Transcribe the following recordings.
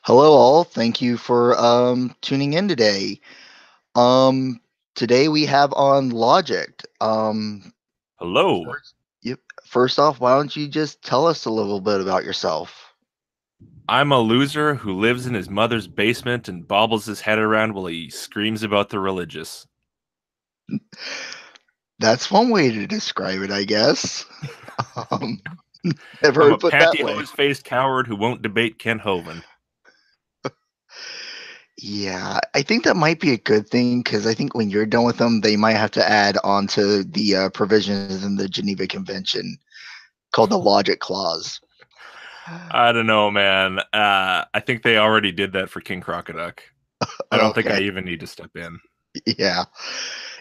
Hello, all. Thank you for tuning in today. Um, Today we have on Logic. Hello. First, yep. First off, why don't you just tell us a little bit about yourself? I'm a loser who lives in his mother's basement and bobbles his head around while he screams about the religious. That's one way to describe it, I guess. Um, Never I'm heard a it put that way. pantyhose-faced coward who won't debate Kent Hovind. Yeah, I think that might be a good thing because I think when you're done with them, they might have to add on to the provisions in the Geneva Convention called the Logic Clause. I don't know, man. I think they already did that for King Crocoduck. I don't think I Okay. even need to step in. Yeah.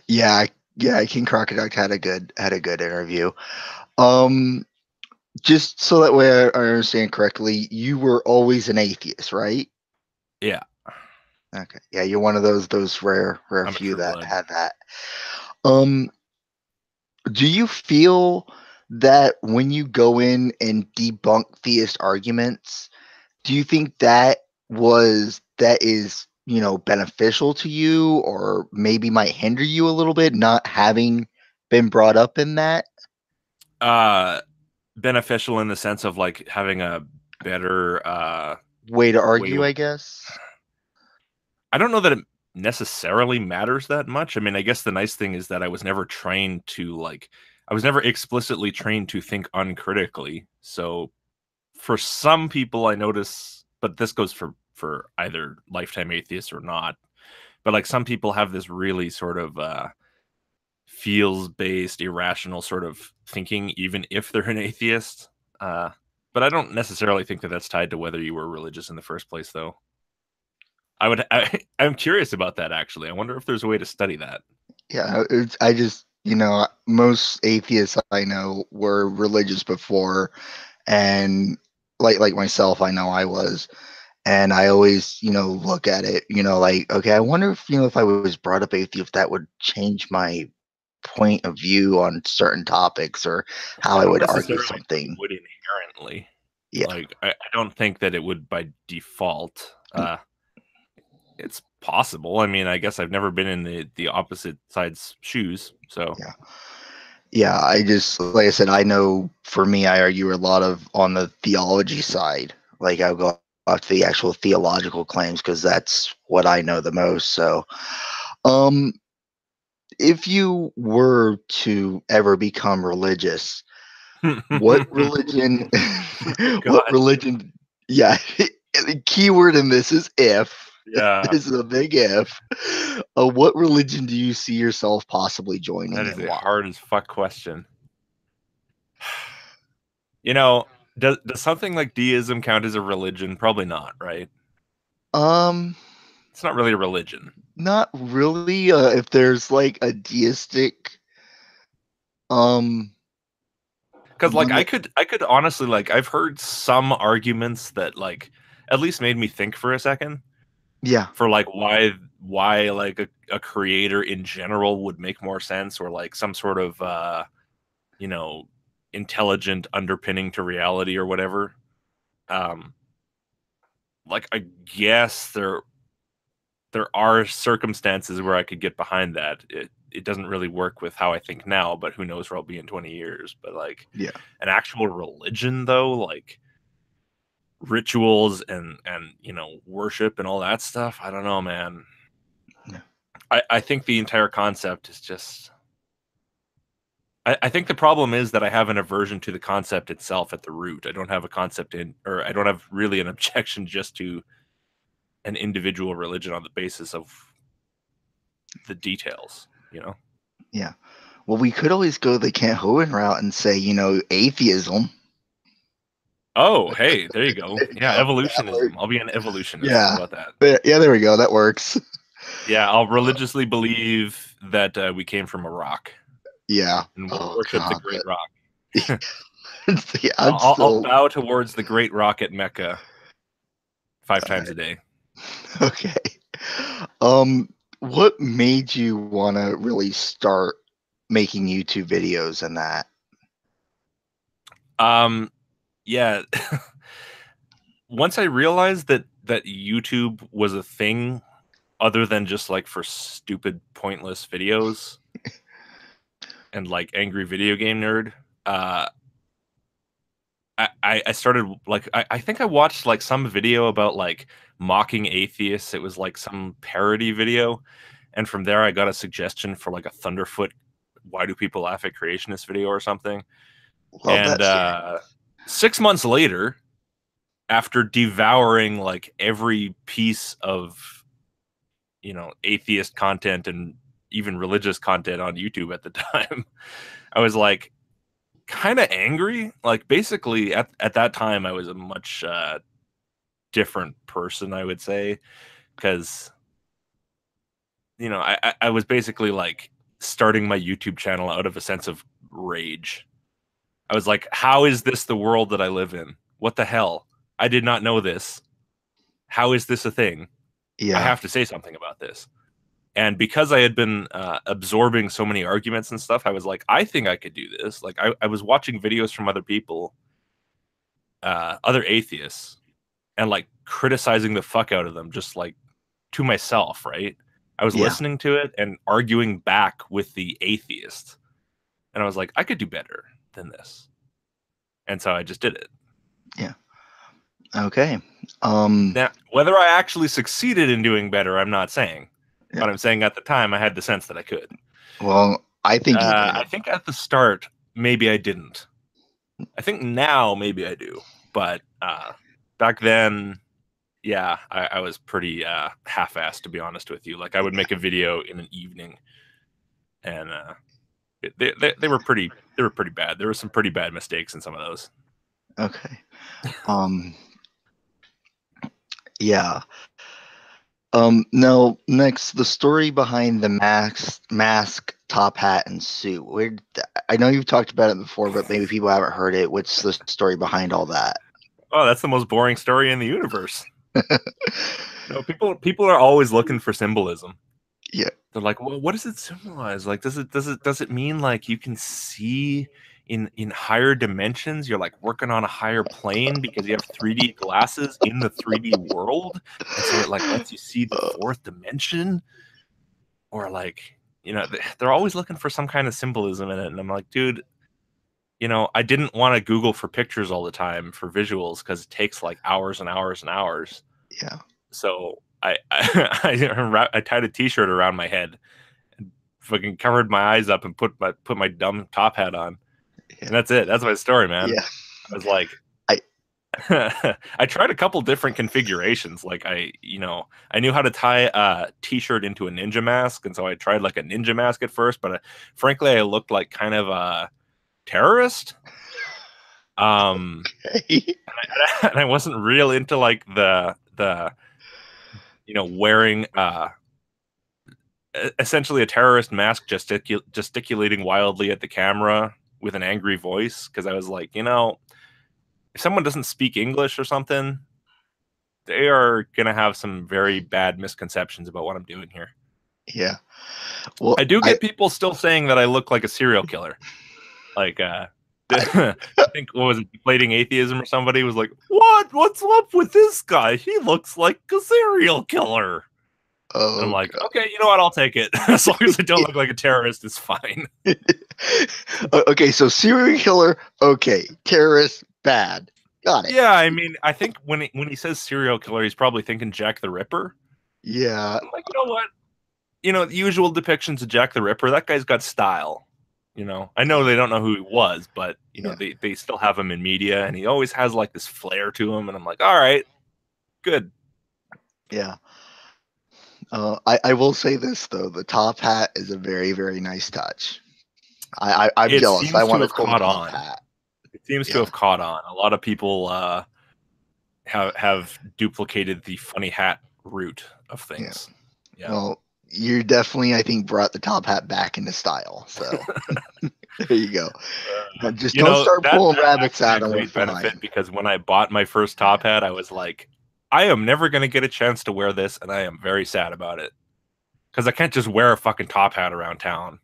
Yeah, yeah, King Crocodile had a good interview. Um, just so that way I understand correctly, you were always an atheist, right? Yeah, Okay. Yeah, you're one of those rare I'm a few true that blood. had that. Um, do you feel that when you go in and debunk theist arguments, do you think that is beneficial to you or maybe might hinder you a little bit not having been brought up in that Uh, Beneficial in the sense of like having a better way to way argue, of. I guess? I don't know that it necessarily matters that much. I mean, I guess the nice thing is that I was never trained to I was never explicitly trained to think uncritically. So for some people I notice, but this goes for either lifetime atheists or not. But like some people have this really sort of feels based irrational sort of thinking even if they're an atheist. Uh but I don't necessarily think that that's tied to whether you were religious in the first place though. I'm curious about that actually. I wonder if there's a way to study that. Yeah, I just, most atheists I know were religious before, and like myself, I know I was, and I always, look at it, like, okay, I wonder if, if I was brought up atheist, if that would change my point of view on certain topics or how I I don't would argue necessarily think it something. would inherently. Yeah. Like I don't think that it would by default. It's possible. I mean, I guess I've never been in the opposite side's shoes, so Yeah. Yeah, I just like I said, I know for me, I argue a lot of on the theology side. Like I'll go off to the actual theological claims because that's what I know the most. So, um, if you were to ever become religious, what oh religion? What god. religion? Yeah, the key word in this is if. Yeah, This is a big if. What religion do you see yourself possibly that joining is and a why? hard as fuck question. You know, does something like deism count as a religion? Probably not, right? Um, It's not really a religion. Not really. If there's like a deistic, um, Because like one that, I could honestly like I've heard some arguments that like at least made me think for a second yeah, for like why like a creator in general would make more sense or like some sort of you know intelligent underpinning to reality or whatever. Um, like I guess there are circumstances where I could get behind that. It doesn't really work with how I think now, but who knows where I'll be in 20 years. But like yeah, an actual religion though, like rituals and worship and all that stuff, I don't know, man. yeah, I think the entire concept is just I think the problem is that I have an aversion to the concept itself at the root. I don't have a concept in or I don't have really an objection just to an individual religion on the basis of the details, you know? yeah. Well, we could always go the Kent Hovind route and say, atheism. Oh, hey, there you go. Yeah, That works. evolutionism. I'll be an evolutionist. How Yeah, about that? yeah. There we go. That works. Yeah, I'll religiously believe that we came from a rock Yeah. and we'll Oh worship the God. great rock. Yeah, I'm I'll still bow towards the great rock at Mecca 5 times a day. okay. Um, what made you want to really start making YouTube videos and that? Um, yeah. Once I realized that that YouTube was a thing other than just like for stupid, pointless videos and like angry video game nerd. Uh, I started like I think I watched like some video about like mocking atheists. It was like some parody video, and from there I got a suggestion for like a Thunderfoot "Why do people laugh at creationists" video or something. Love And that series. 6 months later, after devouring like every piece of atheist content and even religious content on YouTube at the time, I was like kind of angry. Like basically at that time I was a much different person, I would say, because I was basically like starting my YouTube channel out of a sense of rage. I was like, how is this the world that I live in? What the hell? I did not know this. How is this a thing? I Yeah, have to say something about this. And because I had been absorbing so many arguments and stuff, I was like, I think I could do this. Like, I was watching videos from other people, other atheists, and like criticizing the fuck out of them, just like to myself, right? I was yeah, listening to it and arguing back with the atheist. And I was like, I could do better than this. And so I just did it. yeah. Okay. Now, whether I actually succeeded in doing better, I'm not saying. Yeah. But I'm saying at the time I had the sense that I could. Well, I think you I did. think at the start, maybe I didn't. I think now maybe I do. But back then, yeah, I was pretty half-assed, to be honest with you. Like I would Yeah. make a video in an evening, and they were pretty bad. There were some pretty bad mistakes in some of those. Okay. Um. Yeah. Now, next, the story behind the mask, top hat, and suit. I know you've talked about it before, but maybe people haven't heard it. What's the story behind all that? Oh, that's the most boring story in the universe. No, people are always looking for symbolism. Yeah. They're like, well, what does it symbolize? Like, does it mean like you can see in higher dimensions? You're like working on a higher plane because you have 3D glasses in the 3D world, and so it like lets you see the Uh, fourth dimension, or like they're always looking for some kind of symbolism in it, and I'm like, dude, I didn't want to Google for pictures all the time for visuals because it takes like hours and hours and hours. yeah. So I tied a T-shirt around my head, fucking covered my eyes up, and put my dumb top hat on, Yeah. and that's it. That's my story, man. Yeah. I was like, I. I tried a couple different configurations. Like I knew how to tie a T-shirt into a ninja mask, and so I tried like a ninja mask at first, but frankly, I looked like kind of a terrorist. Um, and I wasn't real into like the wearing essentially a terrorist mask, gesticulating wildly at the camera with an angry voice, because I was like, if someone doesn't speak English or something, they are gonna have some very bad misconceptions about what I'm doing here. Yeah. I Well, do get people still saying that I look like a serial killer. Like I. I think, what was it, Deflating Atheism or somebody was like, what's up with this guy? He looks like a serial killer. And I'm Oh like, okay, you know what? I'll take it. As long as I don't look like a terrorist, it's fine. God. Okay, so serial killer. Okay, terrorist. Bad. Got it. Yeah, I mean, I think when he says serial killer, he's probably thinking Jack the Ripper. Yeah. I'm like, you know what? The usual depictions of Jack the Ripper, that guy's got style. I know they don't know who he was, but Yeah. they still have him in media, and he always has like this flair to him, and I'm like, all right, good. Yeah. I will say this though, the top hat is a very, very nice touch. I'm It jealous. I seems to want a have cool caught top on. hat. It seems to Yeah. have caught on. A lot of people have duplicated the funny hat route of Yeah. things. Yeah. Well, you definitely, I think, brought the top hat back into style. So there you go. Now, just don't start That's pulling rabbits actually a out and we're great benefit, fine. because when I bought my first top hat, I was like, I am never going to get a chance to wear this, and I am very sad about it, because I can't just wear a fucking top hat around town.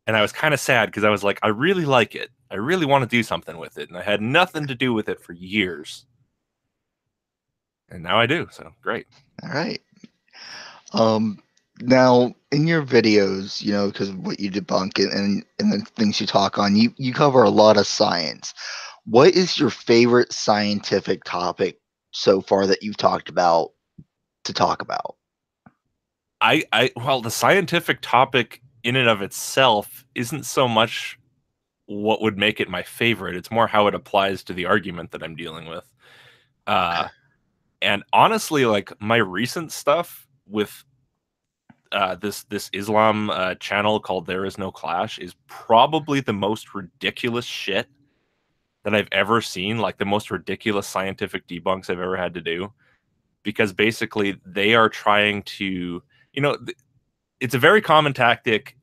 And I was kind of sad because I was like, I really like it. I really want to do something with it, and I had nothing to do with it for years. And now I do. So great. All right. Um, Now in your videos, because of what you debunk and the things you talk on, you cover a lot of science. What is your favorite scientific topic so far that you've talked about to talk about? Well, the scientific topic in and of itself isn't so much what would make it my favorite. It's more how it applies to the argument that I'm dealing with. Uh, and honestly, like my recent stuff with this Islam channel called There Is No Clash is probably the most ridiculous shit that I've ever seen. Like the most ridiculous scientific debunks I've ever had to do, because basically they are trying to, it's a very common tactic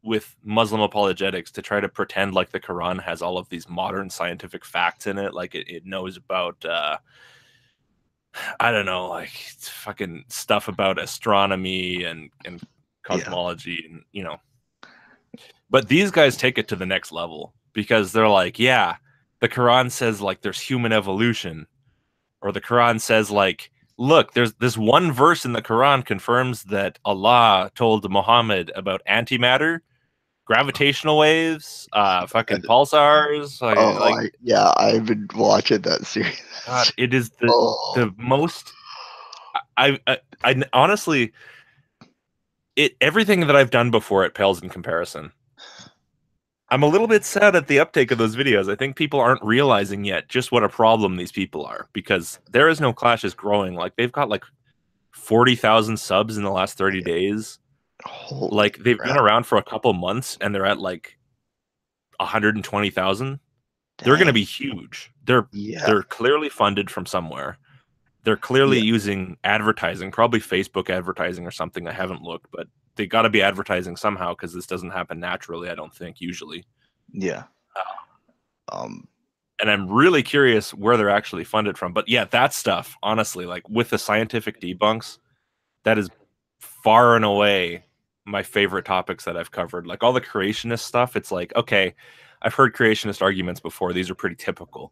with Muslim apologetics to try to pretend like the Quran has all of these modern scientific facts in it, like it knows about I don't know, like fucking stuff about astronomy and Yeah. cosmology, and But these guys take it to the next level because they're like, yeah, the Quran says like there's human evolution, or the Quran says like, look, there's this one verse in the Quran confirms that Allah told Muhammad about antimatter, gravitational waves, fucking pulsars, Oh, like yeah, I've been watching that series. God, it is Oh, the most. I honestly, it everything that I've done before it pales in comparison. I'm a little bit sad at the uptake of those videos. I think people aren't realizing yet just what a problem these people are, because There Is No Clash is growing. Like they've got like 40,000 subs in the last 30 days. holy Like they've been crap! around for a couple months and they're at like 120,000. They're going to Dang. be huge. They're Yeah, they're clearly funded from somewhere. They're clearly yeah, using advertising, probably Facebook advertising or something. I haven't looked, but they got to be advertising somehow because this doesn't happen naturally, I don't think, usually. yeah. Um, And I'm really curious where they're actually funded from. But yeah, that stuff, honestly, like with the scientific debunks, that is far and away my favorite topics that I've covered. Like all the creationist stuff, it's like, okay, I've heard creationist arguments before. These are pretty typical.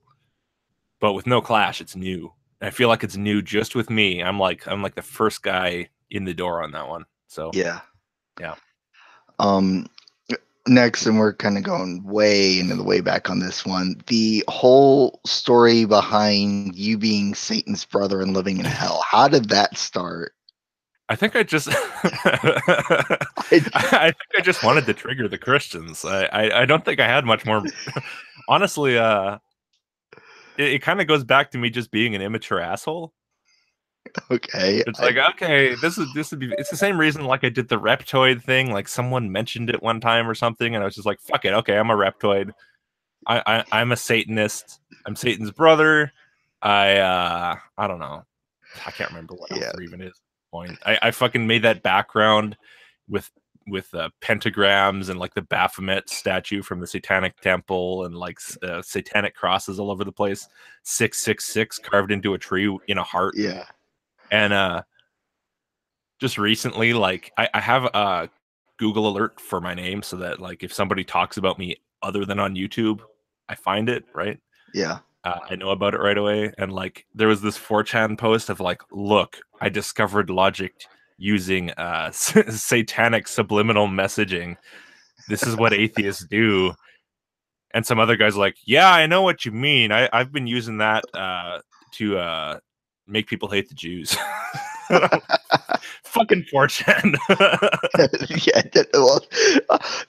But with No Clash, it's new. And I feel like it's new just with me. I'm like the first guy in the door on that one. So yeah. yeah. Um, Next, and we're kind of going way into the way back on this one. The whole story behind you being Satan's brother and living in hell. How did that start? I think I just I, I think I just wanted to trigger the Christians. I don't think I had much more. Honestly, it kind of goes back to me just being an immature asshole. okay. It's like, okay, this would be. It's the same reason like I did the reptoid thing. Like someone mentioned it one time or something, and I was just like, fuck it. Okay, I'm a reptoid. I'm a Satanist. I'm Satan's brother. I don't know. I can't remember what else Yeah, there even is. Point. I fucking made that background with pentagrams and like the Baphomet statue from the Satanic Temple and like satanic crosses all over the place. 666 carved into a tree in a heart. yeah, And just recently, like I have a Google alert for my name so that like if somebody talks about me other than on YouTube, I find it, right? yeah. I know about it right away. And like there was this 4chan post of like, look, I discovered Logic using satanic subliminal messaging. This is what atheists do. And some other guys like, yeah, I know what you mean. I've been using that to make people hate the Jews. Fucking 4chan. Yeah. Well,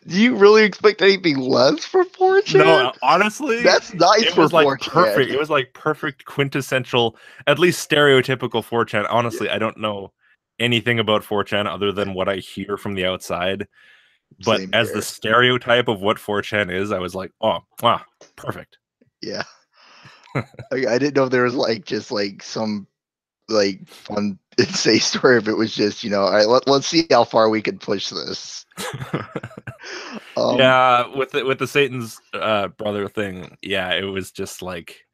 do you really expect anything less from 4chan? No, honestly, That's nice it for was like 4chan. perfect. It was like perfect, quintessential, at least stereotypical 4chan. Honestly, I don't know anything about 4chan other than what I hear from the outside. But Same as the here. stereotype of what 4chan is, I was like, oh, wow, perfect. Yeah. I didn't know if there was like just like some like fun say story if it was just all right, let's see how far we can push this. um Yeah, with the Satan's brother thing, yeah, it was just like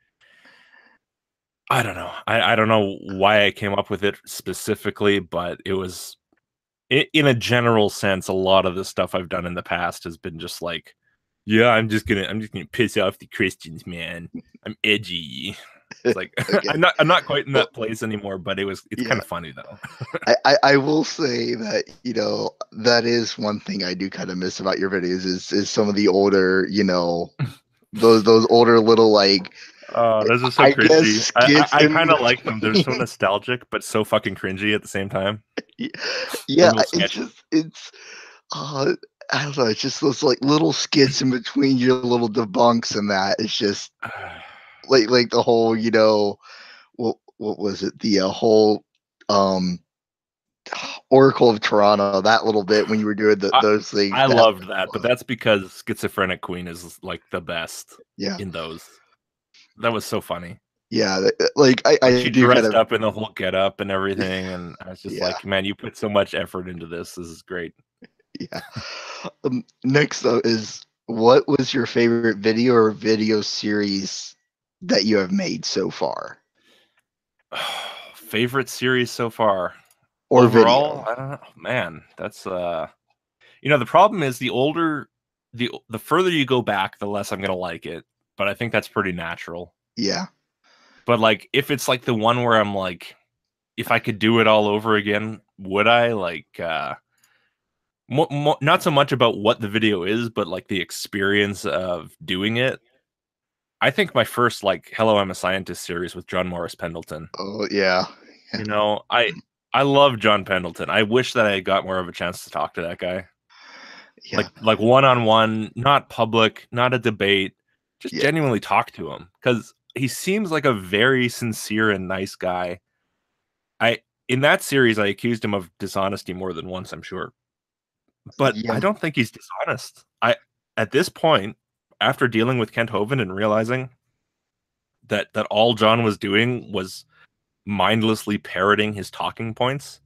I don't know. I don't know why I came up with it specifically, but it was in a general sense, a lot of the stuff I've done in the past has been just like, yeah, I'm just gonna piss off the Christians, man. I'm edgy. It's like Okay. I'm not quite in Well, that place anymore, but it's kind yeah. of funny though. I will say that, that is one thing I do kind of miss about your videos is some of the older, those older little like Oh, those are so I guess cringy. skits I in kind of like them. They're so between. nostalgic, but so fucking cringy at the same time. They're Yeah, real it's sketchy. just uh I don't know, it's just those like little skits in between your little debunks and that. It's just like the whole, what was it? The whole um Oracle of Toronto, that little bit when you were doing I those things, I that loved was that, but fun. that's because Schizophrenic Queen is like the best Yeah. in those. That was so funny. Yeah, like Like I she do kind dressed of up in the whole getup and everything, and I was just yeah, like, man, you put so much effort into this. This is great. yeah. Next though is what was your favorite video or video series that you have made so far? Favorite series so far. Or Overall, video. I don't know. Man, that's the problem is the further you go back, the less I'm gonna like it. But I think that's pretty natural. Yeah. But like if it's like the one where I'm like, if I could do it all over again, would I like not so much about what the video is, but like the experience of doing it. I think my first like Hello, I'm a Scientist series with John Morris Pendleton. Oh yeah. Yeah. You know, I love John Pendleton. I wish that I got more of a chance to talk to that guy. Yeah. Like one on one, not public, not a debate, just Yeah. genuinely talk to him because he seems like a very sincere and nice guy. I In that series, I accused him of dishonesty more than once, I'm sure, but I Yeah. don't think he's dishonest. I At this point, after dealing with Kent Hovind and realizing that all John was doing was mindlessly parroting his talking points,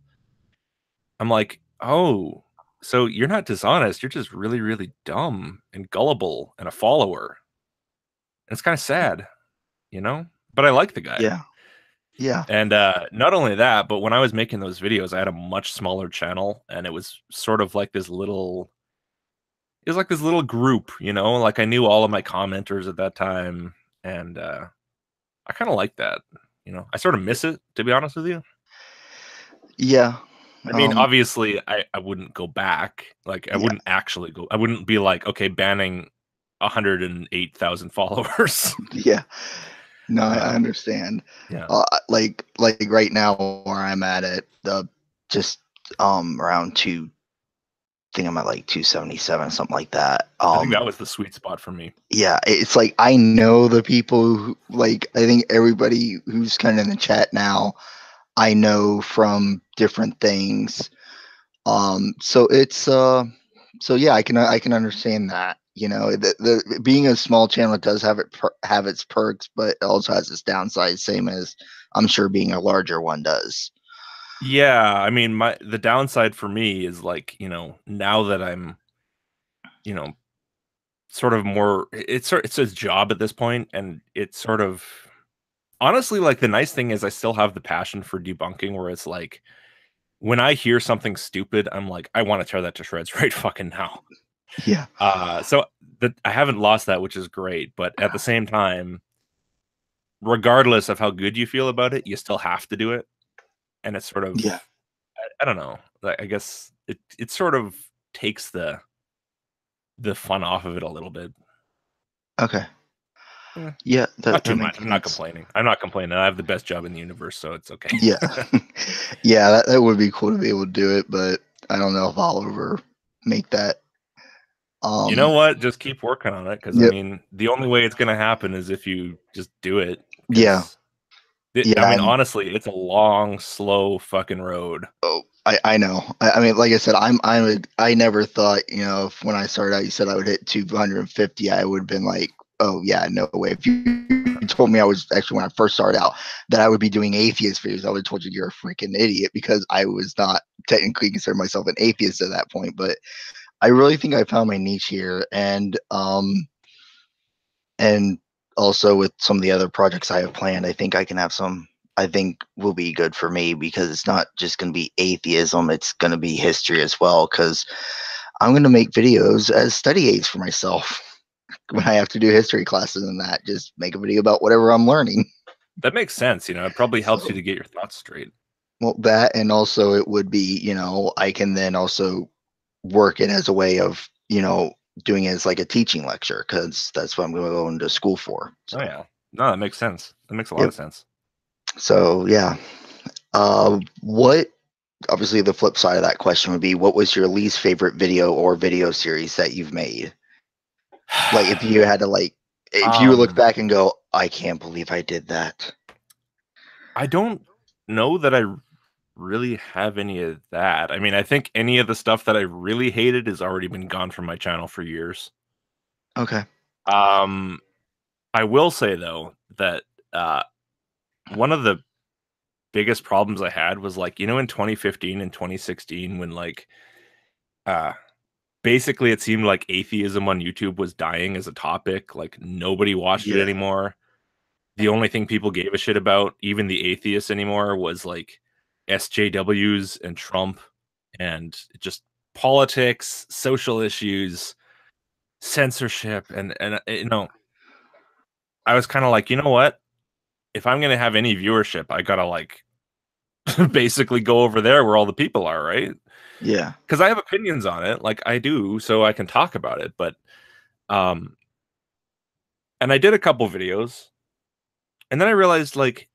I'm like, oh, so you're not dishonest. You're just really, really dumb and gullible and a follower. And it's kind of sad, you know? But I like the guy. Yeah. Yeah. And not only that, but when I was making those videos, I had a much smaller channel and it was sort of like it was like this little group, you know? Like I knew all of my commenters at that time. And I kind of like that, you know? I sort of miss it, to be honest with you. Yeah. I mean, Um obviously, I wouldn't go back. Like, I yeah. wouldn't actually go. I wouldn't be like, okay, banning 108,000 followers. Yeah. No, I um, understand. yeah, Like right now where I'm at, just around two. I think I'm at like 277, something like that. I think that was the sweet spot for me. Yeah, it's like I know the people who, like, I think everybody who's kind of in the chat now, I know from different things. So so yeah, I can understand that. The being a small channel, it does have its perks, but it also has its downsides, same as I'm sure being a larger one does. Yeah, I mean, the downside for me is like, now that I'm, you know, sort of more, it's a job at this point, and it's sort of honestly like the nice thing is I still have the passion for debunking, where it's like when I hear something stupid, I'm like, I want to tear that to shreds right fucking now. Yeah, So that I haven't lost that, which is great. But at the same time, regardless of how good you feel about it, you still have to do it. And it's sort of, yeah, I don't know. I guess it sort of takes the fun off of it a little bit. okay, Eh, yeah, not that too much. makes I'm not sense. complaining. I'm not complaining. I have the best job in the universe, so it's okay. Yeah, yeah, that would be cool to be able to do it, but I don't know if I'll ever make that. You know Um, what? Just keep working on it, because I yep, mean, the only way it's going to happen is if you just do it. yeah, Because I yeah, mean, and honestly, it's a long, slow fucking road. oh, I know. I mean, like I said, I never thought, if when I started out, you said I would hit 250, I would have been like, oh yeah, no way. If you told me I was actually when I first started out that I would be doing atheist videos, I would have told you you're a freaking idiot because I was not technically consider myself an atheist at that point. But I really think I found my niche here, and also with some of the other projects I have planned, I think I can have some. I think will be good for me because it's not just going to be atheism; it's going to be history as well. Because I'm going to make videos as study aids for myself when I have to do history classes and that. Just make a video about whatever I'm learning. That makes sense. It probably helps you So, to get your thoughts straight. well, that and also it would be, I can then also work it as a way of, doing it as like a teaching lecture because that's what I'm going to go into school for. Oh So, yeah. No, that makes sense. That makes a lot yep. of sense. So, yeah. What obviously the flip side of that question would be what was your least favorite video or video series that you've made? Like if you had to if you look um, back and go, I can't believe I did that. I don't know that I really have any of that. I mean, I think any of the stuff that I really hated has already been gone from my channel for years. Okay. Um, I will say though that uh, one of the biggest problems I had was like, in 2015 and 2016 when uh basically it seemed like atheism on YouTube was dying as a topic, like nobody watched it Yeah. anymore. The only thing people gave a shit about, even the atheists anymore, was like SJWs and Trump and just politics, social issues, censorship, and I was kind of like, you know what? If I'm gonna have any viewership, I gotta like basically go over there where all the people are, right? Yeah. Because I have opinions on it, like I do, so I can talk about it. But um, and I did a couple videos, and then I realized like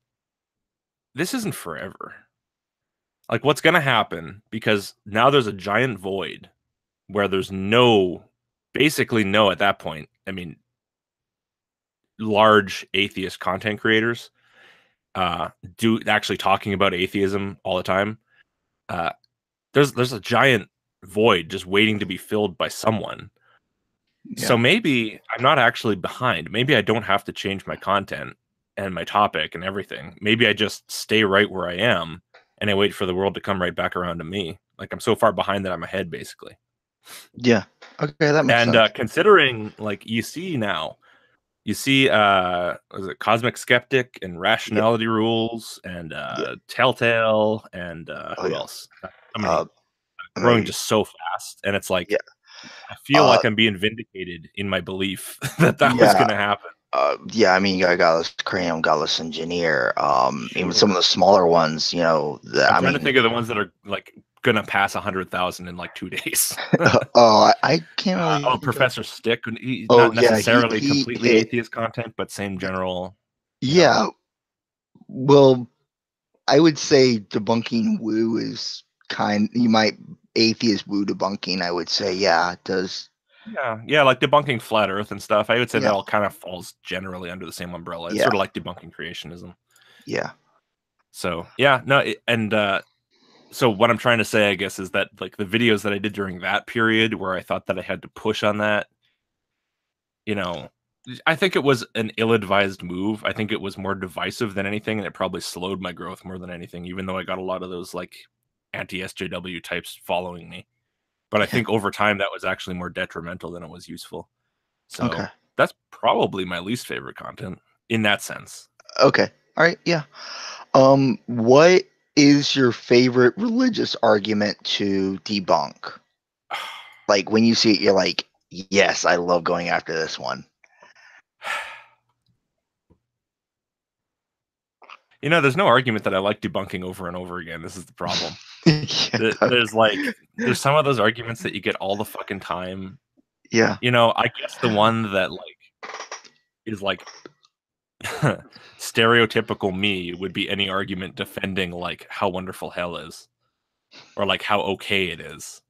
this isn't forever. Like what's gonna happen because now there's a giant void where there's basically no at that point. I mean, large atheist content creators do actually talking about atheism all the time. Uh, there's a giant void just waiting to be filled by someone. So Yeah. maybe I'm not actually behind. Maybe I don't have to change my content and my topic and everything. Maybe I just stay right where I am and I wait for the world to come right back around to me. Like I'm so far behind that I'm ahead, basically. Yeah. Okay, that makes And sense. considering, like, you see, was it Cosmic Skeptic and Yeah. Rationality Rules and Yeah. Telltale and Oh who yeah. else? I mean, Uh I growing mean, just so fast, and it's yeah. like I feel Uh like I'm being vindicated in my belief that that was yeah. going to happen. Yeah, I mean, I got this Cranium, Godless Engineer. Even some of Sure. the smaller ones, I'm I trying to mean, think of the ones that are like gonna pass 100,000 in like 2 days. oh, I can't really Oh, think of. Professor Stick, Oh not yeah, he necessarily he completely hit. atheist content, but same general, you know. Yeah, well, I would say debunking woo is you might atheist woo debunking. I would say, yeah, it does. Yeah, yeah, like debunking flat Earth and stuff. I would say that Yeah, all kind of falls generally under the same umbrella. It's yeah, sort of like debunking creationism. yeah, So yeah, no, and so what I'm trying to say, I guess, is that like the videos that I did during that period where I thought that I had to push on that, you know, I think it was an ill-advised move. I think it was more divisive than anything, and it probably slowed my growth more than anything, even though I got a lot of those like anti-SJW types following me. But I yeah. think over time that was actually more detrimental than it was useful. Okay, So that's probably my least favorite content in that sense. okay, all right, yeah. What is your favorite religious argument to debunk? Like when you see it, you're like, yes, I love going after this one. There's no argument that I like debunking over and over again. This is the problem. Yeah, There's some of those arguments that you get all the fucking time. yeah, I guess the one that like is like stereotypical me would be any argument defending like how wonderful hell is or like how okay it is.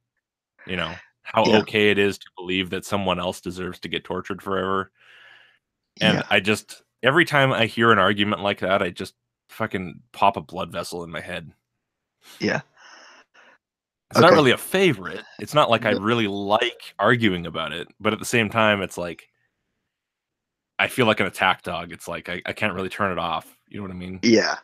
How yeah, okay it is to believe that someone else deserves to get tortured forever. And yeah, I just every time I hear an argument like that, I just fucking pop a blood vessel in my head. yeah. It's not Okay. really a favorite. It's not like I No, really like arguing about it, but at the same time, it's like I feel like an attack dog. It's like I can't really turn it off. You know what I mean? yeah.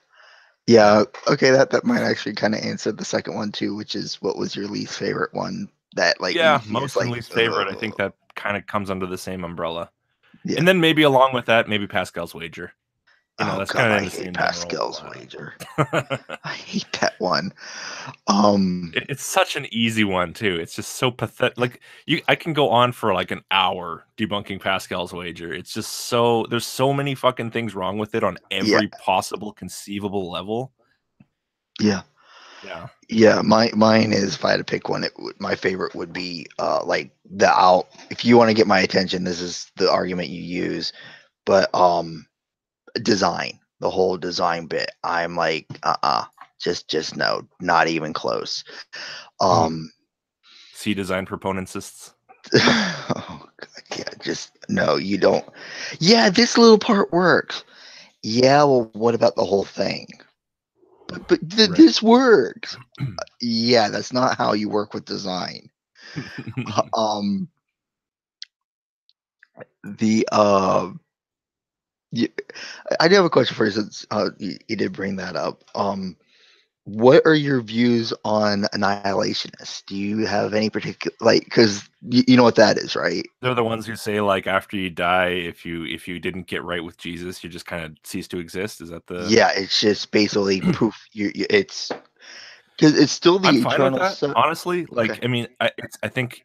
Yeah. Yeah. Okay, that might actually kind of answer the second one too, which is what was your least favorite one that like when you Yeah, see it's most and like, least favorite. I think that kind of comes under the same umbrella. yeah. And then maybe along with that, maybe Pascal's wager. Oh that's god, kind of I in the hate same general. Pascal's wager. I hate that one. It's such an easy one too. It's just so pathetic. Like I can go on for like an hour debunking Pascal's wager. It's just so there's so many fucking things wrong with it on Yeah, every possible conceivable level. yeah, Yeah. yeah. Mine is, if I had to pick one, my favorite would be like the out. If you want to get my attention, this is the argument you use. But design, the whole design bit, I'm like, just no, not even close. Hmm. Um, C design proponentsists. oh god, yeah, just no, you don't. Yeah, this little part works. Yeah, well, what about the whole thing? But Right. this works. Yeah, that's not how you work with design. Um, the y- I do have a question for you since you did bring that up. What are your views on annihilationists? Do you have any particular, like, because you know what that is, right? They're the ones who say like after you die, if you didn't get right with Jesus, you just kind of cease to exist. Is that the Yeah, it's just basically poof. It's because it's still I'm the fine with eternal that, set. honestly. Okay. Like, I mean, I think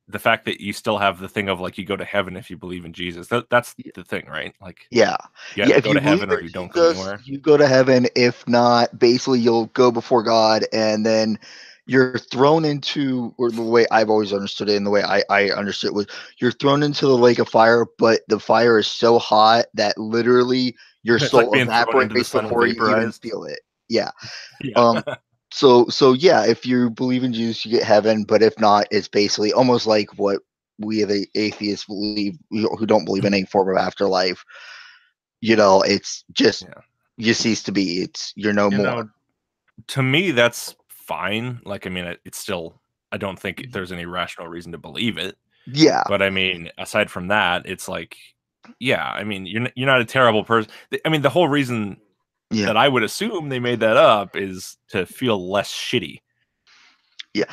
the fact that you still have the thing of like you go to heaven if you believe in Jesus. That's the thing, right? Like, Yeah. you Yeah, either if go you to believe heaven in or you don't go Jesus, anywhere. you go to heaven. If not, basically you'll go before God, and then you're thrown into, or the way I've always understood it and the way I understood it was, you're thrown into the lake of fire, but the fire is so hot that literally your It's like soul being thrown into the evaporates sun and before you even vaporized. feel it. Yeah. Yeah. Um so yeah, if you believe in Jesus, you get heaven, but if not, it's basically almost like what we the atheists believe, who don't believe in any form of afterlife. It's just, Yeah. you cease to be. It's, you're no You more. know, to me, that's fine. Like, I mean, it's still, I don't think there's any rational reason to believe it. Yeah, But I mean, aside from that, it's like, yeah, I mean, you're not a terrible person. I mean, the whole reason yeah, that I would assume they made that up is to feel less shitty. yeah.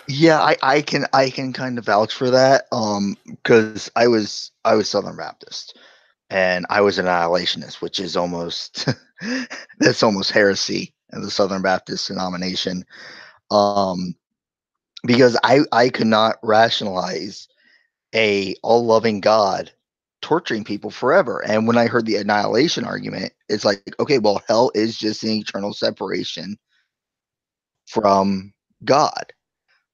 Yeah, I can kind of vouch for that. Because I was Southern Baptist, and I was an annihilationist, which is almost that's almost heresy in the Southern Baptist denomination. Um, because I could not rationalize a all loving God torturing people forever. And when I heard the annihilation argument, it's like, okay, well, hell is just an eternal separation from God.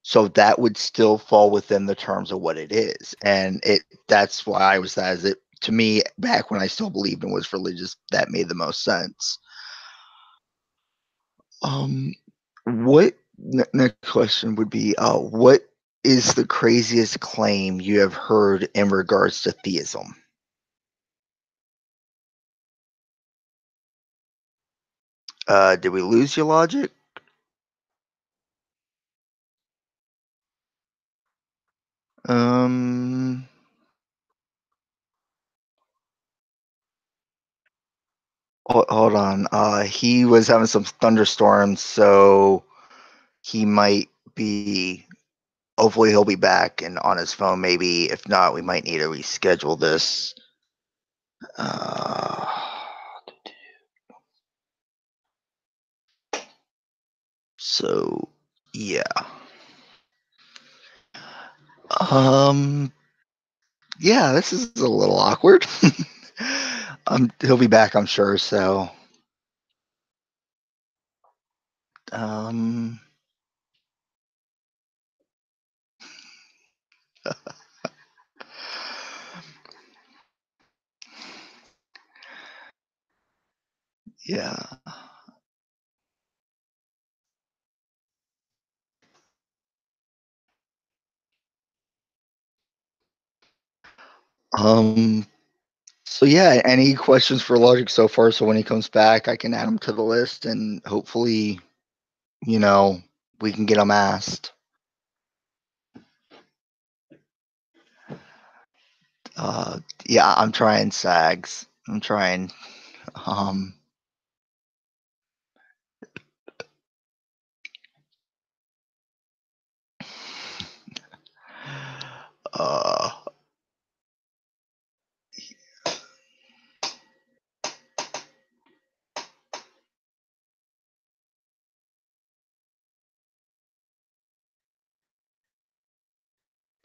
So that would still fall within the terms of what it is. And that's why I was that, as it, to me, back when I still believed and was religious, that made the most sense. Um what next question would be, what is the craziest claim you have heard in regards to theism? Did we lose your logic? Um, hold on. He was having some thunderstorms, so he might be. Hopefully, he'll be back and on his phone. Maybe if not, we might need to reschedule this. Uh, so yeah. Um, yeah, this is a little awkward. He'll be back, I'm sure. So, um, yeah. Um, So yeah, any questions for Logic so far? So when he comes back, I can add him to the list, and hopefully, you know, we can get him asked. Yeah, I'm trying SAGs. I'm trying. Um, uh,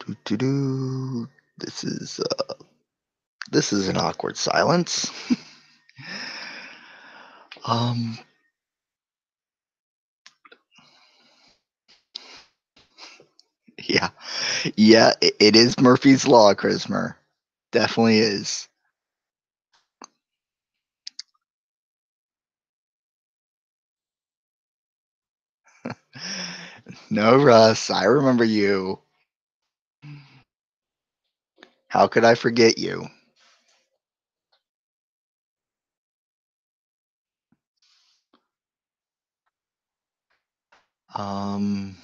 Doo-doo-doo. This is an awkward silence. um, yeah, yeah, it is Murphy's Law, Chrismer. Definitely is. No, Russ, I remember you. How could I forget you? Um,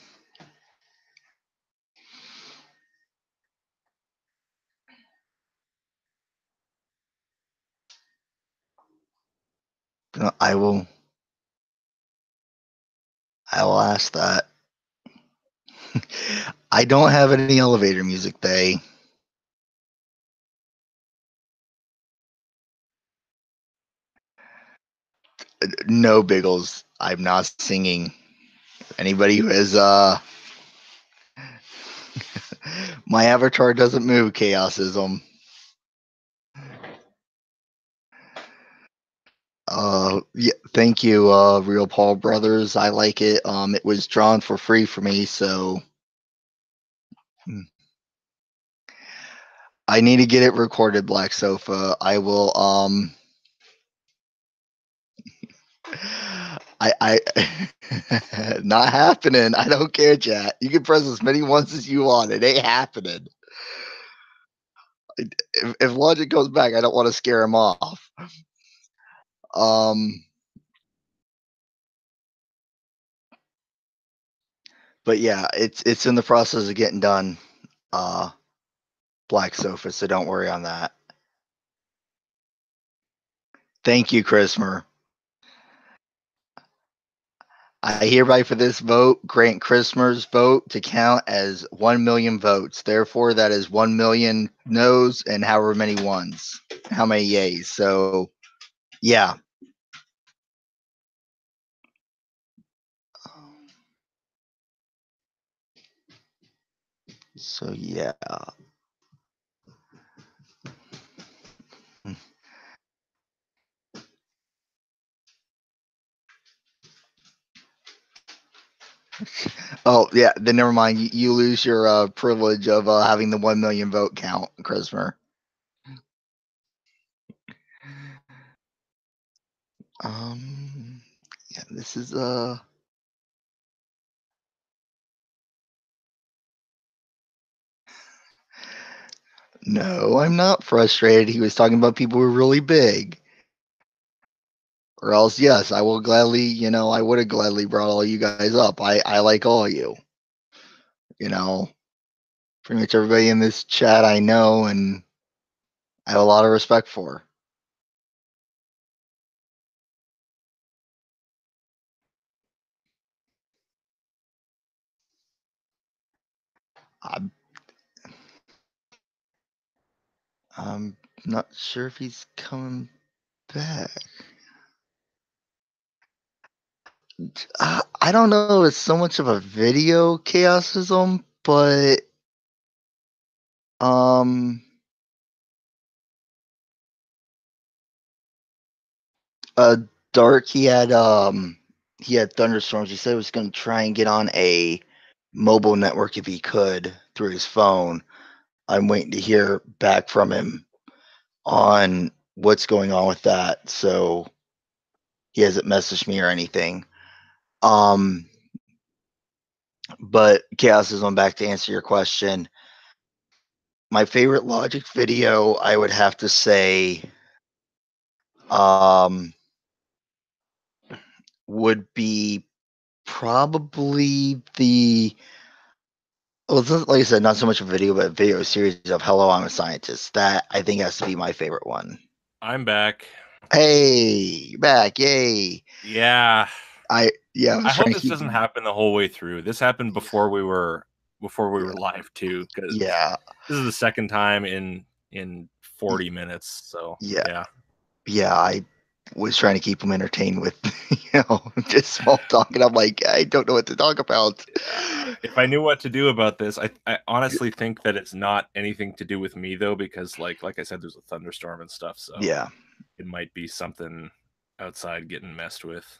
I will. I will ask that. I don't have any elevator music, Bay. No, Biggles. I'm not singing. Anybody who has my avatar doesn't move, Chaosism. Yeah, thank you, Real Paul Brothers. I like it. It was drawn for free for me, so I need to get it recorded, Black Sofa. I will I not happening. I don't care, chat. You can press as many ones as you want. It ain't happening. If Logic goes back, I don't want to scare him off. Um but yeah, it's in the process of getting done. Uh Black Sofa, so don't worry on that. Thank you, Chrismer. I hereby for this vote grant Chrismer's vote to count as 1 million votes. Therefore, that is 1 million no's and however many ones, how many yays. So, yeah. So, yeah. Oh, yeah. Then never mind. You lose your privilege of having the 1 million vote count, Chrismer. Yeah, this is no, I'm not frustrated. He was talking about people who are really big. Or else, yes, I will gladly, I would have gladly brought all you guys up. I like all of you. You know, pretty much everybody in this chat I know and I have a lot of respect for. I'm, I'm not sure if he's coming back. I don't know. It's so much of a video chaosism, but um, uh, Dark he had thunderstorms. He said he was going to try and get on a mobile network if he could through his phone. I'm waiting to hear back from him on what's going on with that. So he hasn't messaged me or anything. But Chaos is on back to answer your question. My favorite Logic video, I would have to say, would be probably the well, like I said, not so much a video, but a video series of "Hello, I'm a Scientist." That I think has to be my favorite one. I'm back. Hey, you're back! Yay! Yeah. I I was hope trying to this keep. doesn't happen the whole way through. This happened before we were live too, because Yeah, this is the second time in 40 minutes. So yeah, yeah. yeah. was trying to keep them entertained with, just small talk, and I'm like, I don't know what to talk about. If I knew what to do about this, I honestly think that it's not anything to do with me though, because like I said, there's a thunderstorm and stuff, so Yeah. it might be something outside getting messed with.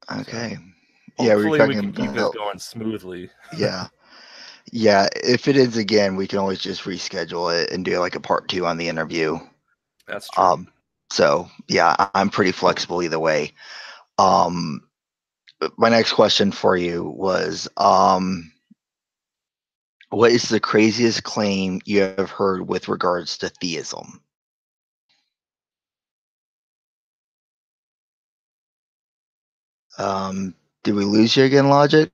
So Okay. Yeah, we were hopefully we talking can keep this about. going smoothly. Yeah. Yeah. If it is again, we can always just reschedule it and do like a part two on the interview. That's true. Um. So yeah, I'm pretty flexible either way. Um. My next question for you was, what is the craziest claim you have heard with regards to theism? Um, did we lose you again, Logic?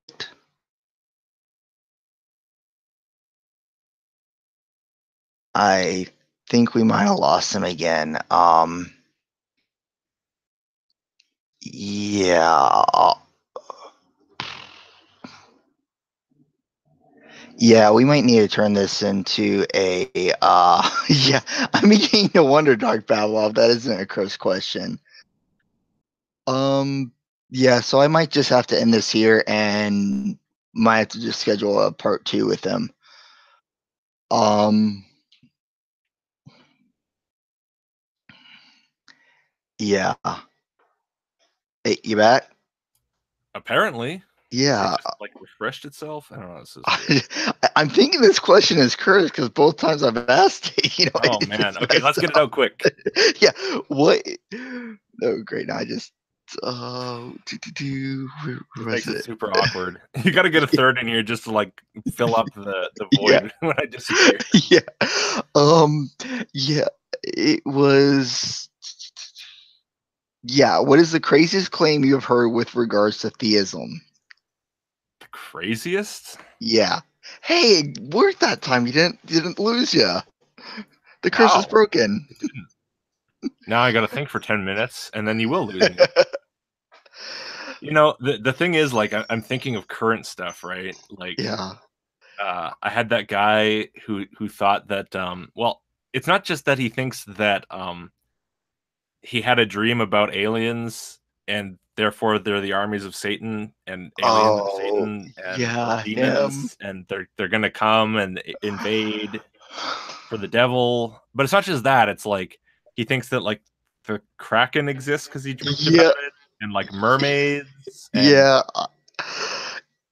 I think we might have lost him again. Yeah. Yeah, we might need to turn this into a yeah, I'm beginning to wonder, Dark Pavlov, that isn't a curse question. Um yeah, so I might just have to end this here and might have to just schedule a part two with him. Um yeah. Hey, you back? Apparently, it Yeah. just like refreshed itself. I don't know. This is weird. I'm thinking this question is cursed because both times I've asked it, Oh it man. gets Okay, let's messed get it up. out quick. Yeah. What? No, great. Now I just. Where Just was makes it it? super awkward. You got to get a third in here just to like fill up the Yeah. void when I disappear. Yeah. Um. Yeah. It was. Yeah. What is the craziest claim you have heard with regards to theism? The craziest? Yeah. Hey, it worked that time. You didn't lose ya. The curse is Wow. broken. It didn't. Now I got to think for 10 minutes and then you will lose me. You know, the thing is, like, I'm thinking of current stuff, right? Like, Yeah. I had that guy who thought that, well, it's not just that he thinks that he had a dream about aliens and therefore they're the armies of Satan and aliens are Oh, Satan and or yeah, him. demons and they're gonna come and invade for the devil. But it's not just that. It's like he thinks that like the Kraken exists because he dreamed about Yeah, it, and like mermaids and yeah.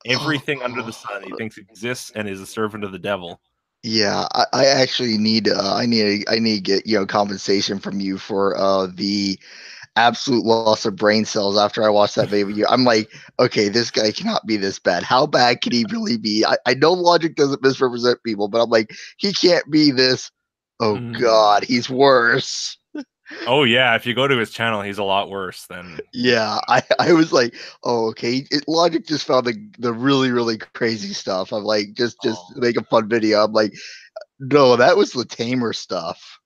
everything under the Oh, sun he thinks exists and is a servant of the devil. yeah. I actually need I need to get compensation from you for the absolute loss of brain cells after I watched that video. I'm like, okay, this guy cannot be this bad. How bad can he really be? I know logic doesn't misrepresent people, but I'm like, he can't be this. Oh Mm. God, he's worse. Oh yeah, if you go to his channel, he's a lot worse than Yeah, I was like, oh, okay. Logic just found the really really crazy stuff. I'm like, just oh make a fun video. I'm like, no, that was the tamer stuff.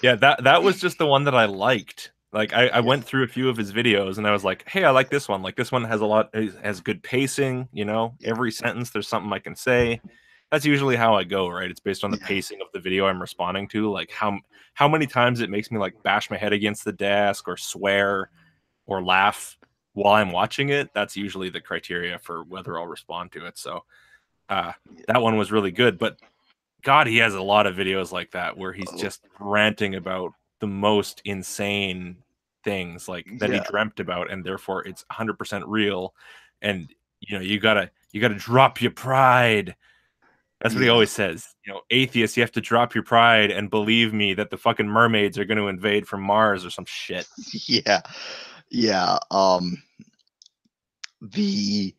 yeah, that was just the one that I liked. Like I Yeah, went through a few of his videos and I was like, hey, I like this one. Like this one has a lot has good pacing, you know. yeah, Every sentence there's something I can say. That's usually how I go, right? It's based on the yeah, pacing of the video I'm responding to, like how many times it makes me like bash my head against the desk or swear or laugh while I'm watching it. That's usually the criteria for whether I'll respond to it. So uh that one was really good, but God, he has a lot of videos like that where he's oh, just ranting about the most insane things like that he yeah, dreamt about, and therefore it's 100% real. And you know, you gotta drop your pride. That's what he yeah, always says. You know, atheists, you have to drop your pride and believe me that the fucking mermaids are going to invade from Mars or some shit. yeah, yeah. The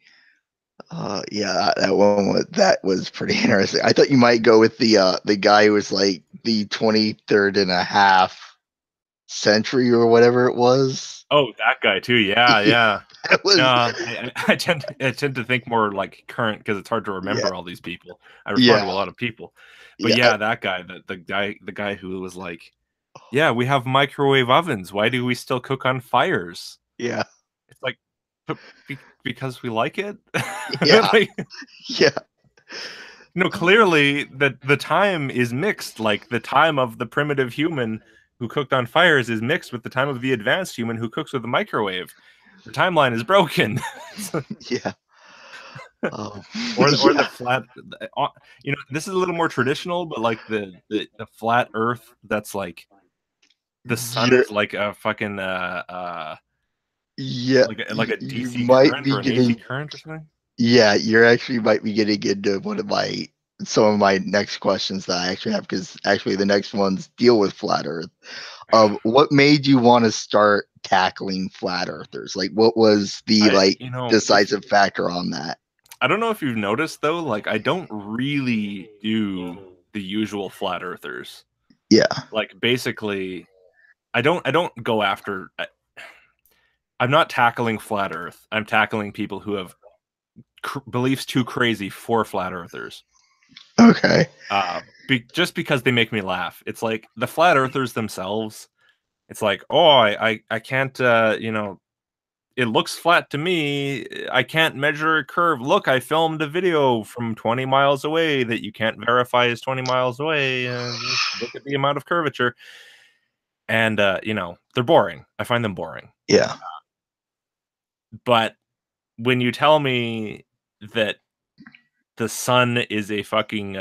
yeah, that was pretty interesting. I thought you might go with the guy who was like the 23rd and a half century or whatever it was. Oh, that guy too. Yeah, Yeah, yeah. it No, was. I tend to think more like current because it's hard to Yeah, remember all these people. I respond yeah, to a lot of people, but yeah, yeah, that guy, the guy who was like, "Yeah, we have microwave ovens. Why do we still cook on fires?" yeah, It's like, "But because we like it." yeah, Like, yeah, no, clearly the time is mixed. Like the time of the primitive human who cooked on fires is mixed with the time of the advanced human who cooks with a microwave. The timeline is broken. Yeah. Oh, Or the yeah. flat, you know, this is a little more traditional, but like the flat Earth, that's like the sun You're is like a fucking yeah. like a You DC might current be or an AC getting current or something. yeah. You're actually might be getting into one of my some of my next questions that I actually have because actually the next ones deal with flat Earth. What made you want to start tackling flat earthers? Like, what was the I like you know if decisive factor on that? I don't know if you've noticed though, like I don't really do the usual flat earthers. Yeah. Like basically, I don't go after. I'm not tackling flat Earth. I'm tackling people who have beliefs too crazy for flat earthers. Okay. Just because they make me laugh. It's like the flat earthers themselves. It's like, oh, I can't, you know, it looks flat to me. I can't measure a curve. Look, I filmed a video from 20 miles away that you can't verify is 20 miles away. Look at the amount of curvature. And, you know, they're boring. I find them boring. Yeah. But when you tell me that the sun is a fucking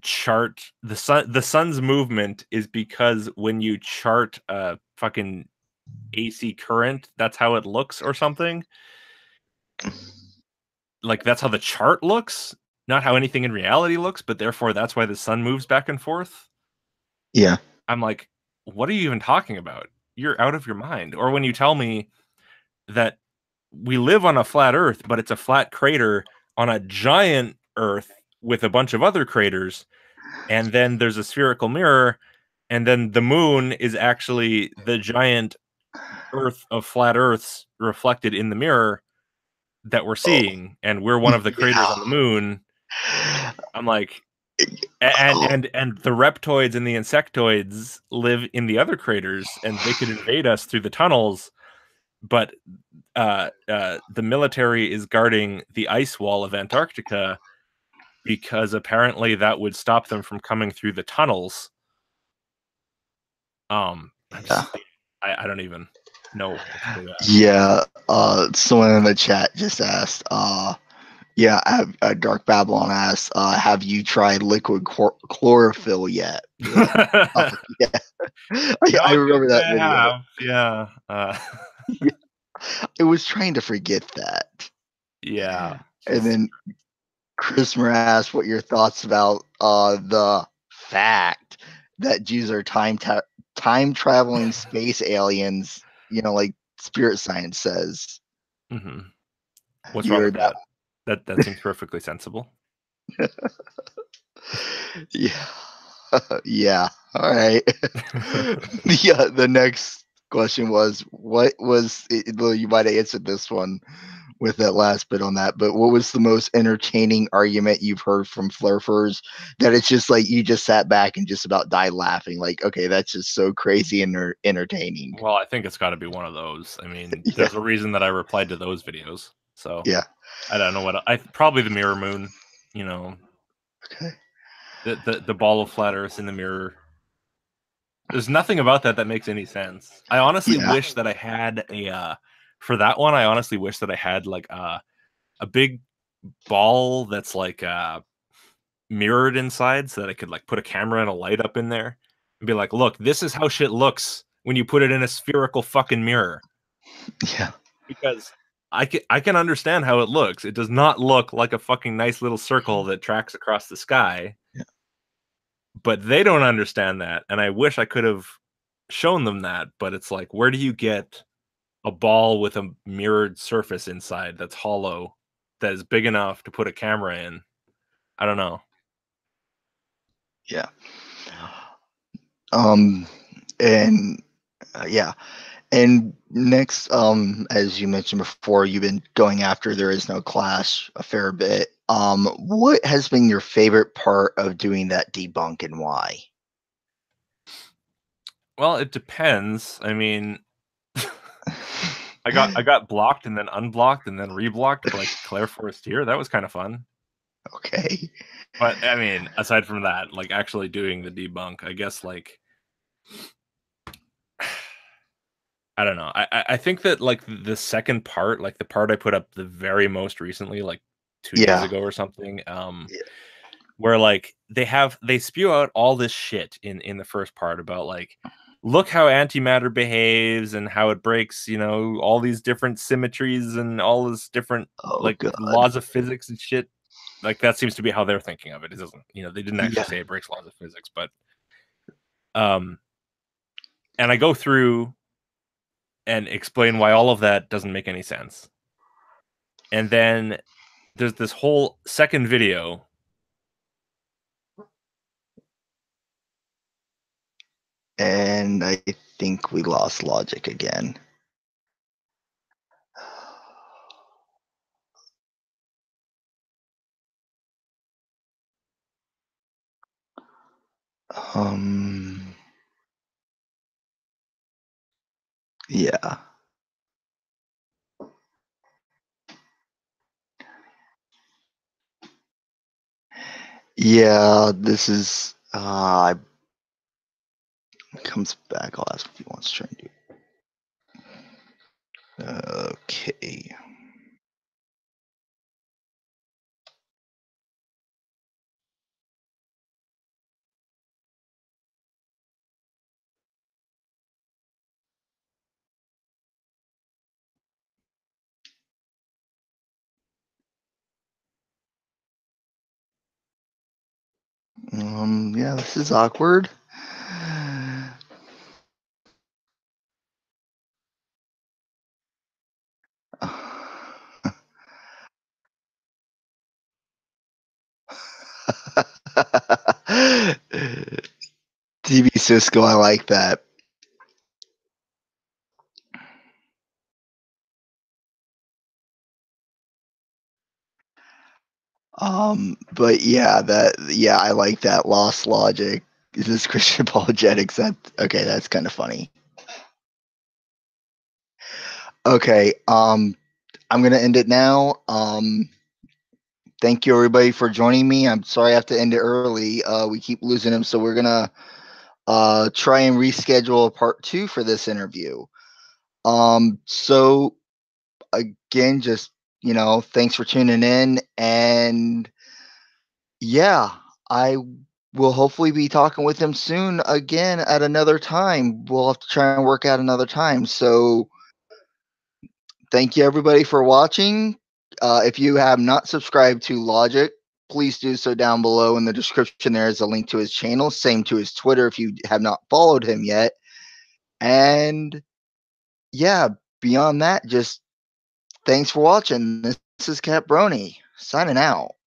chart, the sun's movement is because when you chart a fucking AC current, that's how it looks or something. Like that's how the chart looks, not how anything in reality looks, but therefore that's why the sun moves back and forth. Yeah. I'm like, what are you even talking about? You're out of your mind. Or when you tell me that we live on a flat Earth, but it's a flat crater on a giant Earth with a bunch of other craters, and then there's a spherical mirror, and then the moon is actually the giant Earth of flat Earths reflected in the mirror that we're Oh, seeing, and we're one of the craters yeah. on the moon. I'm like, and the reptoids and the insectoids live in the other craters, and they could invade us through the tunnels, but the military is guarding the ice wall of Antarctica because apparently that would stop them from coming through the tunnels. I'm Yeah. just, I don't even know what to say to that. Yeah. Someone in the chat just asked, yeah, Dark Babylon asked, have you tried liquid chlorophyll yet? Yeah. Uh, yeah. I No, can't remember say that I video. have. Yeah. Yeah. I was trying to forget that. Yeah. And Just then Chris asked what your thoughts about the fact that Jews are time traveling space aliens. You know, like spirit science says. mhm. Have What's you wrong heard with that? that? That seems perfectly sensible. Yeah, yeah. All right. The next question was, what was? Well, you might have answered this one with that last bit on that, but what was the most entertaining argument you've heard from flurfers that it's just like you just sat back and just about died laughing? Like, okay, that's just so crazy and entertaining. Well, I think it's got to be one of those. I mean, Yeah, there's a reason that I replied to those videos. So yeah. I don't know what I probably the mirror moon. You know, Okay. the ball of flat Earth in the mirror. There's nothing about that that makes any sense. I honestly Yeah, wish that I had a for that one. I honestly wish that I had like a big ball that's like mirrored inside, so that I could like put a camera and a light up in there and be like, "Look, this is how shit looks when you put it in a spherical fucking mirror." yeah, Because I can understand how it looks. It does not look like a fucking nice little circle that tracks across the sky, yeah, but they don't understand that, and I wish I could have shown them that, but it's like, where do you get a ball with a mirrored surface inside that's hollow, that is big enough to put a camera in? I don't know. yeah. Yeah. Um, and yeah. And next, as you mentioned before, you've been going after There Is No Clash a fair bit. What has been your favorite part of doing that debunk and why? Well, it depends. I mean, I got blocked and then unblocked and then reblocked by Claire Forestier. That was kind of fun. Okay. But I mean, aside from that, like actually doing the debunk, I guess like I don't know. I think that like the second part, like the part I put up the very most recently, like 2 days Yeah. ago or something, where like they spew out all this shit in the first part about like look how antimatter behaves and how it breaks, all these different symmetries and all this different Oh like god. laws of physics and shit. Like that seems to be how they're thinking of it. It doesn't, they didn't actually Yeah. say it breaks laws of physics, but um and I go through and explain why all of that doesn't make any sense. And then there's this whole second video. And I think we lost Logic again. Yeah. Yeah, this is comes back. I'll ask if he wants to try and do. Okay. Yeah, this is awkward. TV Cisco, I like that. But yeah, I like that. Lost Logic. Is this Christian apologetics? That's kind of funny. Okay, I'm gonna end it now. Thank you everybody for joining me. I'm sorry I have to end it early. We keep losing him, so we're gonna try and reschedule a part 2 for this interview. So again, just thanks for tuning in, and yeah, I will hopefully be talking with him soon again at another time. We'll have to try and work out another time. So thank you everybody for watching. If you have not subscribed to Logic, please do so down below in the description. There is a link to his channel, same to his Twitter if you have not followed him yet. And yeah, beyond that, just thanks for watching. This is Cat Brony signing out.